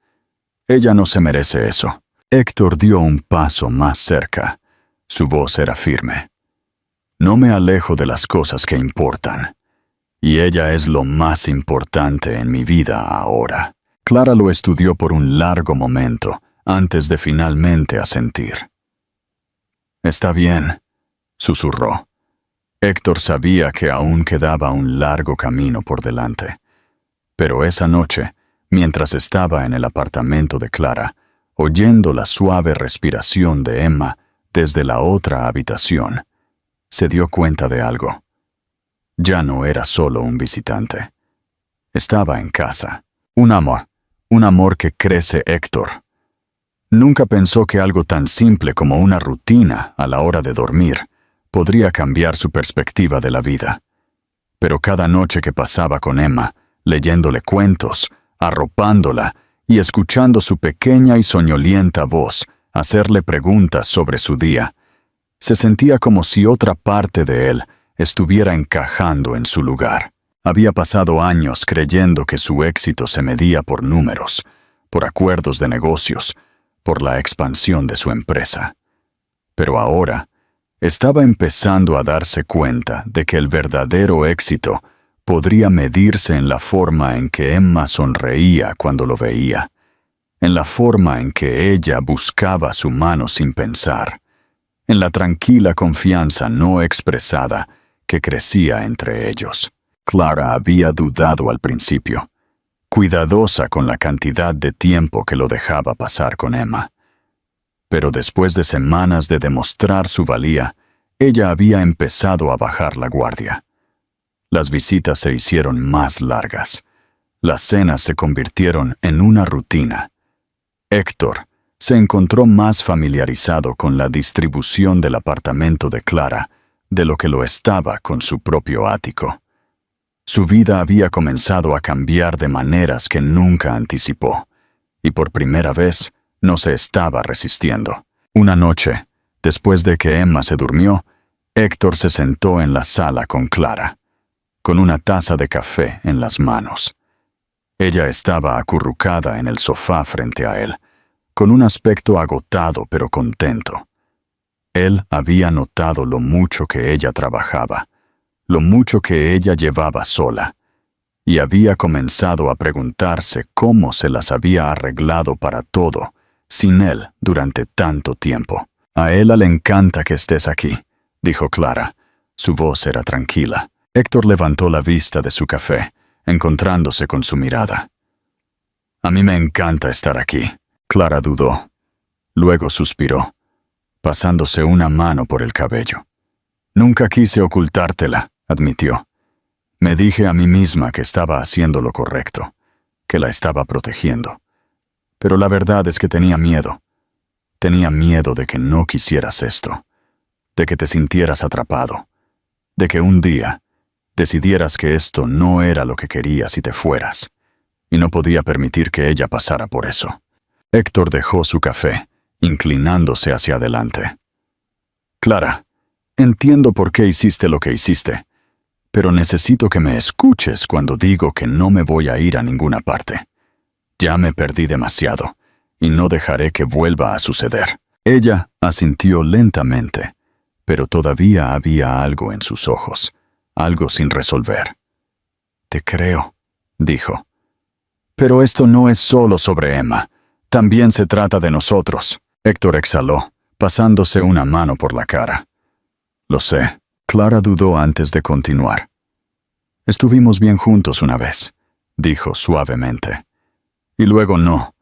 Ella no se merece eso». Héctor dio un paso más cerca. Su voz era firme. «No me alejo de las cosas que importan. Y ella es lo más importante en mi vida ahora». Clara lo estudió por un largo momento antes de finalmente asentir. «Está bien», susurró. Héctor sabía que aún quedaba un largo camino por delante. Pero esa noche, mientras estaba en el apartamento de Clara, oyendo la suave respiración de Emma desde la otra habitación, se dio cuenta de algo. Ya no era solo un visitante. Estaba en casa. Un amor que crece Héctor. Nunca pensó que algo tan simple como una rutina a la hora de dormir podría cambiar su perspectiva de la vida. Pero cada noche que pasaba con Emma, leyéndole cuentos, arropándola y escuchando su pequeña y soñolienta voz hacerle preguntas sobre su día, se sentía como si otra parte de él estuviera encajando en su lugar. Había pasado años creyendo que su éxito se medía por números, por acuerdos de negocios, por la expansión de su empresa. Pero ahora estaba empezando a darse cuenta de que el verdadero éxito podría medirse en la forma en que Emma sonreía cuando lo veía, en la forma en que ella buscaba su mano sin pensar, en la tranquila confianza no expresada que crecía entre ellos. Clara había dudado al principio, cuidadosa con la cantidad de tiempo que lo dejaba pasar con Emma. Pero después de semanas de demostrar su valía, ella había empezado a bajar la guardia. Las visitas se hicieron más largas. Las cenas se convirtieron en una rutina. Héctor se encontró más familiarizado con la distribución del apartamento de Clara de lo que lo estaba con su propio ático. Su vida había comenzado a cambiar de maneras que nunca anticipó, y por primera vez no se estaba resistiendo. Una noche, después de que Emma se durmió, Héctor se sentó en la sala con Clara, con una taza de café en las manos. Ella estaba acurrucada en el sofá frente a él, con un aspecto agotado pero contento. Él había notado lo mucho que ella trabajaba, lo mucho que ella llevaba sola, y había comenzado a preguntarse cómo se las había arreglado para todo, sin él durante tanto tiempo. «A ella le encanta que estés aquí», dijo Clara. Su voz era tranquila. Héctor levantó la vista de su café, encontrándose con su mirada. «A mí me encanta estar aquí». Clara dudó. Luego suspiró, pasándose una mano por el cabello. «Nunca quise ocultártela», admitió. «Me dije a mí misma que estaba haciendo lo correcto, que la estaba protegiendo. Pero la verdad es que tenía miedo. Tenía miedo de que no quisieras esto, de que te sintieras atrapado, de que un día decidieras que esto no era lo que querías y te fueras, y no podía permitir que ella pasara por eso». Héctor dejó su café, inclinándose hacia adelante. «Clara, entiendo por qué hiciste lo que hiciste, pero necesito que me escuches cuando digo que no me voy a ir a ninguna parte. Ya me perdí demasiado, y no dejaré que vuelva a suceder». Ella asintió lentamente, pero todavía había algo en sus ojos, algo sin resolver. «Te creo», dijo. «Pero esto no es solo sobre Emma. También se trata de nosotros». Héctor exhaló, pasándose una mano por la cara. «Lo sé». Clara dudó antes de continuar. «Estuvimos bien juntos una vez», dijo suavemente. «Y luego no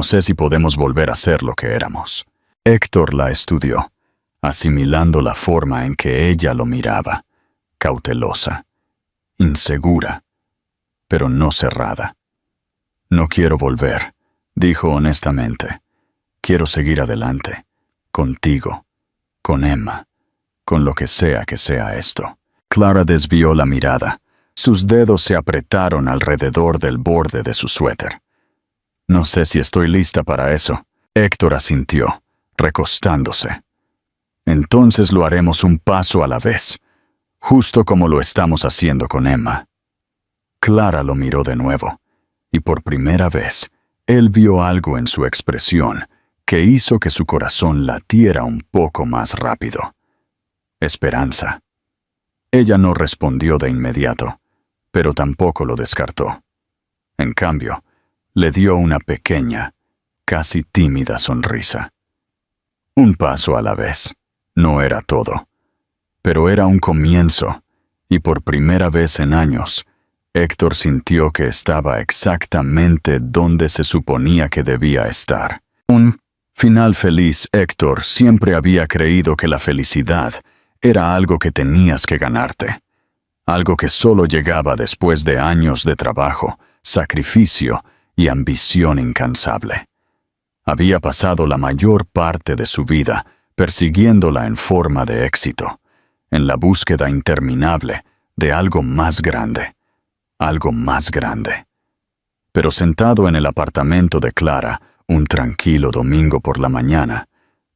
sé si podemos volver a ser lo que éramos». Héctor la estudió, asimilando la forma en que ella lo miraba, cautelosa, insegura, pero no cerrada. «No quiero volver», dijo honestamente. «Quiero seguir adelante, contigo, con Emma, con lo que sea esto». Clara desvió la mirada. Sus dedos se apretaron alrededor del borde de su suéter. «No sé si estoy lista para eso». Héctor asintió, recostándose. «Entonces lo haremos un paso a la vez, justo como lo estamos haciendo con Emma». Clara lo miró de nuevo, y por primera vez, él vio algo en su expresión que hizo que su corazón latiera un poco más rápido. Esperanza. Ella no respondió de inmediato, pero tampoco lo descartó. En cambio, le dio una pequeña, casi tímida sonrisa. Un paso a la vez. No era todo, pero era un comienzo, y por primera vez en años, Héctor sintió que estaba exactamente donde se suponía que debía estar. Un final feliz. Héctor siempre había creído que la felicidad era algo que tenías que ganarte, algo que solo llegaba después de años de trabajo, sacrificio y ambición incansable. Había pasado la mayor parte de su vida persiguiéndola en forma de éxito, en la búsqueda interminable de algo más grande. Algo más grande. Pero sentado en el apartamento de Clara, un tranquilo domingo por la mañana,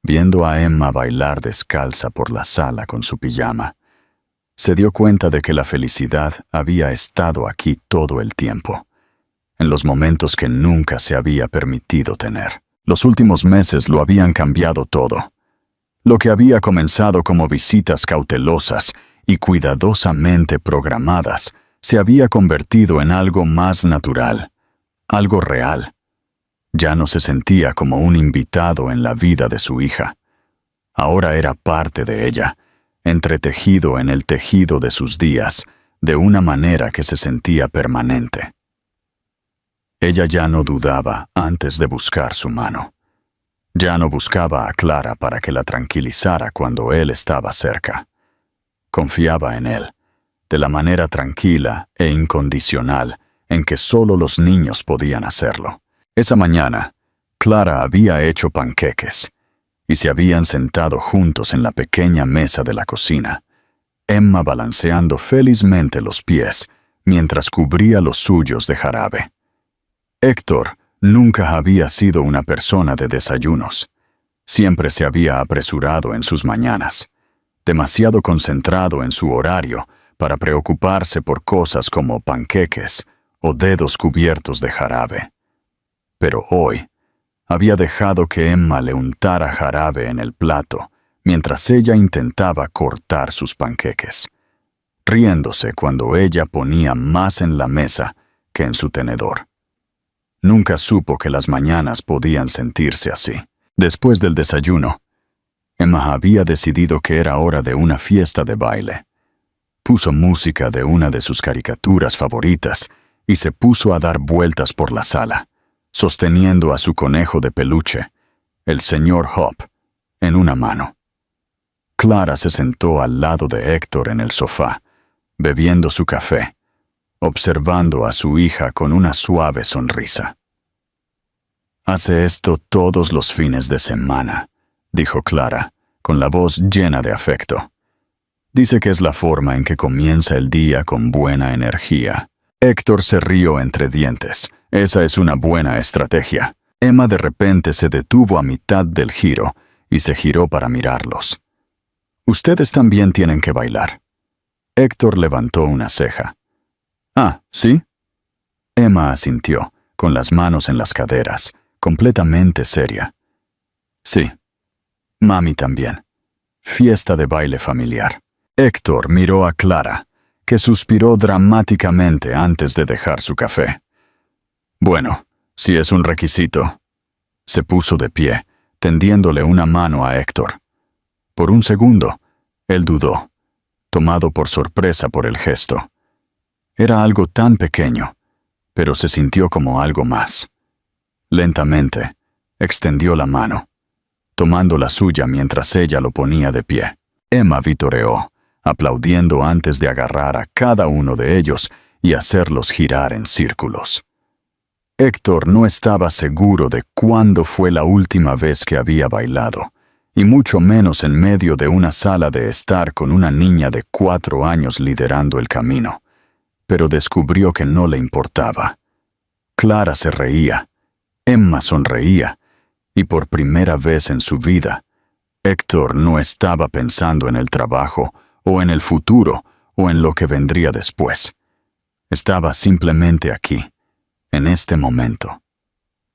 viendo a Emma bailar descalza por la sala con su pijama, se dio cuenta de que la felicidad había estado aquí todo el tiempo, en los momentos que nunca se había permitido tener. Los últimos meses lo habían cambiado todo. Lo que había comenzado como visitas cautelosas y cuidadosamente programadas se había convertido en algo más natural, algo real. Ya no se sentía como un invitado en la vida de su hija. Ahora era parte de ella, entretejido en el tejido de sus días, de una manera que se sentía permanente. Ella ya no dudaba antes de buscar su mano. Ya no buscaba a Clara para que la tranquilizara cuando él estaba cerca. Confiaba en él, de la manera tranquila e incondicional en que solo los niños podían hacerlo. Esa mañana, Clara había hecho panqueques y se habían sentado juntos en la pequeña mesa de la cocina, Emma balanceando felizmente los pies mientras cubría los suyos de jarabe. Héctor nunca había sido una persona de desayunos. Siempre se había apresurado en sus mañanas, demasiado concentrado en su horario para preocuparse por cosas como panqueques o dedos cubiertos de jarabe. Pero hoy había dejado que Emma le untara jarabe en el plato mientras ella intentaba cortar sus panqueques, riéndose cuando ella ponía más en la mesa que en su tenedor. Nunca supo que las mañanas podían sentirse así. Después del desayuno, Emma había decidido que era hora de una fiesta de baile. Puso música de una de sus caricaturas favoritas y se puso a dar vueltas por la sala, sosteniendo a su conejo de peluche, el señor Hop, en una mano. Clara se sentó al lado de Héctor en el sofá, bebiendo su café, observando a su hija con una suave sonrisa. «Hace esto todos los fines de semana», dijo Clara, con la voz llena de afecto. «Dice que es la forma en que comienza el día con buena energía». Héctor se rió entre dientes. «Esa es una buena estrategia». Emma de repente se detuvo a mitad del giro y se giró para mirarlos. «Ustedes también tienen que bailar». Héctor levantó una ceja. «Ah, ¿sí?» Emma asintió, con las manos en las caderas, completamente seria. «Sí. Mami también. Fiesta de baile familiar». Héctor miró a Clara, que suspiró dramáticamente antes de dejar su café. «Bueno, si es un requisito». Se puso de pie, tendiéndole una mano a Héctor. Por un segundo, él dudó, tomado por sorpresa por el gesto. Era algo tan pequeño, pero se sintió como algo más. Lentamente, extendió la mano, tomando la suya mientras ella lo ponía de pie. Emma vitoreó, aplaudiendo antes de agarrar a cada uno de ellos y hacerlos girar en círculos. Héctor no estaba seguro de cuándo fue la última vez que había bailado, y mucho menos en medio de una sala de estar con una niña de 4 años liderando el camino, pero descubrió que no le importaba. Clara se reía, Emma sonreía, y por primera vez en su vida, Héctor no estaba pensando en el trabajo, o en el futuro, o en lo que vendría después. Estaba simplemente aquí, en este momento,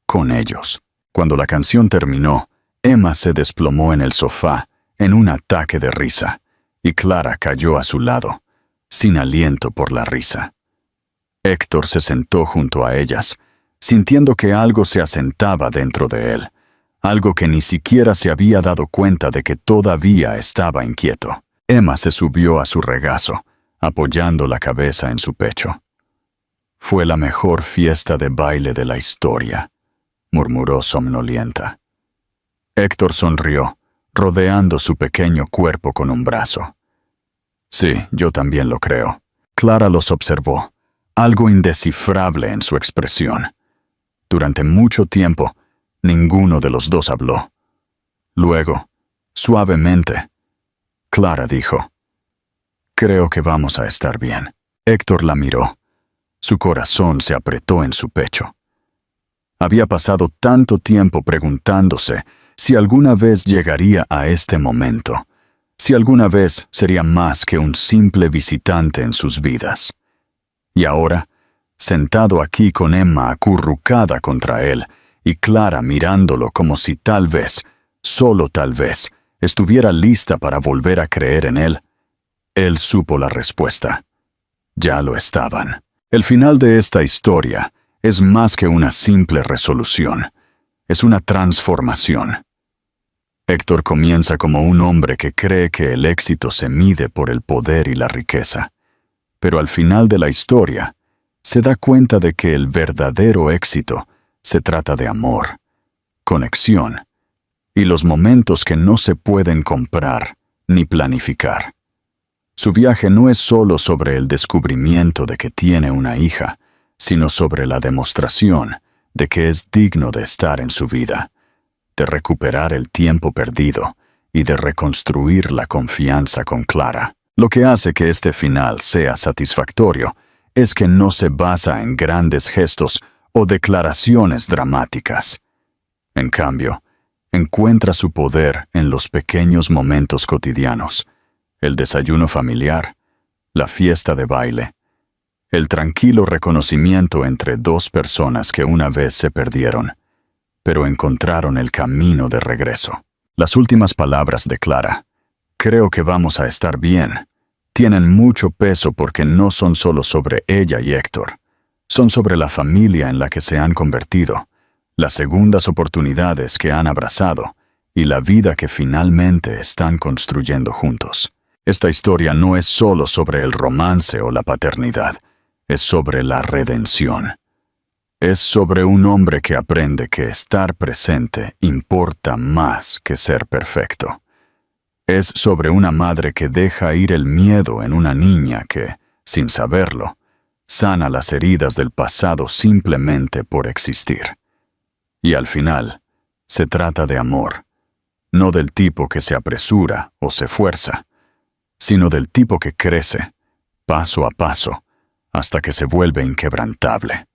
con ellos. Cuando la canción terminó, Emma se desplomó en el sofá, en un ataque de risa, y Clara cayó a su lado, sin aliento por la risa. Héctor se sentó junto a ellas, sintiendo que algo se asentaba dentro de él, algo que ni siquiera se había dado cuenta de que todavía estaba inquieto. Emma se subió a su regazo, apoyando la cabeza en su pecho. «Fue la mejor fiesta de baile de la historia», murmuró somnolienta. Héctor sonrió, rodeando su pequeño cuerpo con un brazo. «Sí, yo también lo creo». Clara los observó, algo indescifrable en su expresión. Durante mucho tiempo, ninguno de los dos habló. Luego, suavemente, Clara dijo: «Creo que vamos a estar bien». Héctor la miró. Su corazón se apretó en su pecho. Había pasado tanto tiempo preguntándose si alguna vez llegaría a este momento, si alguna vez sería más que un simple visitante en sus vidas. Y ahora, sentado aquí con Emma acurrucada contra él, y Clara mirándolo como si tal vez, solo tal vez, estuviera lista para volver a creer en él supo la respuesta. Ya lo estaban. El final de esta historia es más que una simple resolución. Es una transformación. Héctor comienza como un hombre que cree que el éxito se mide por el poder y la riqueza. Pero al final de la historia, se da cuenta de que el verdadero éxito se trata de amor, conexión, y los momentos que no se pueden comprar ni planificar. Su viaje no es solo sobre el descubrimiento de que tiene una hija, sino sobre la demostración de que es digno de estar en su vida, de recuperar el tiempo perdido y de reconstruir la confianza con Clara. Lo que hace que este final sea satisfactorio es que no se basa en grandes gestos o declaraciones dramáticas. En cambio, encuentra su poder en los pequeños momentos cotidianos: el desayuno familiar, la fiesta de baile, el tranquilo reconocimiento entre dos personas que una vez se perdieron, pero encontraron el camino de regreso. Las últimas palabras de Clara, "Creo que vamos a estar bien", tienen mucho peso porque no son solo sobre ella y Héctor, son sobre la familia en la que se han convertido, las segundas oportunidades que han abrazado y la vida que finalmente están construyendo juntos. Esta historia no es solo sobre el romance o la paternidad, es sobre la redención. Es sobre un hombre que aprende que estar presente importa más que ser perfecto. Es sobre una madre que deja ir el miedo en una niña que, sin saberlo, sana las heridas del pasado simplemente por existir. Y al final, se trata de amor, no del tipo que se apresura o se fuerza, sino del tipo que crece, paso a paso, hasta que se vuelve inquebrantable.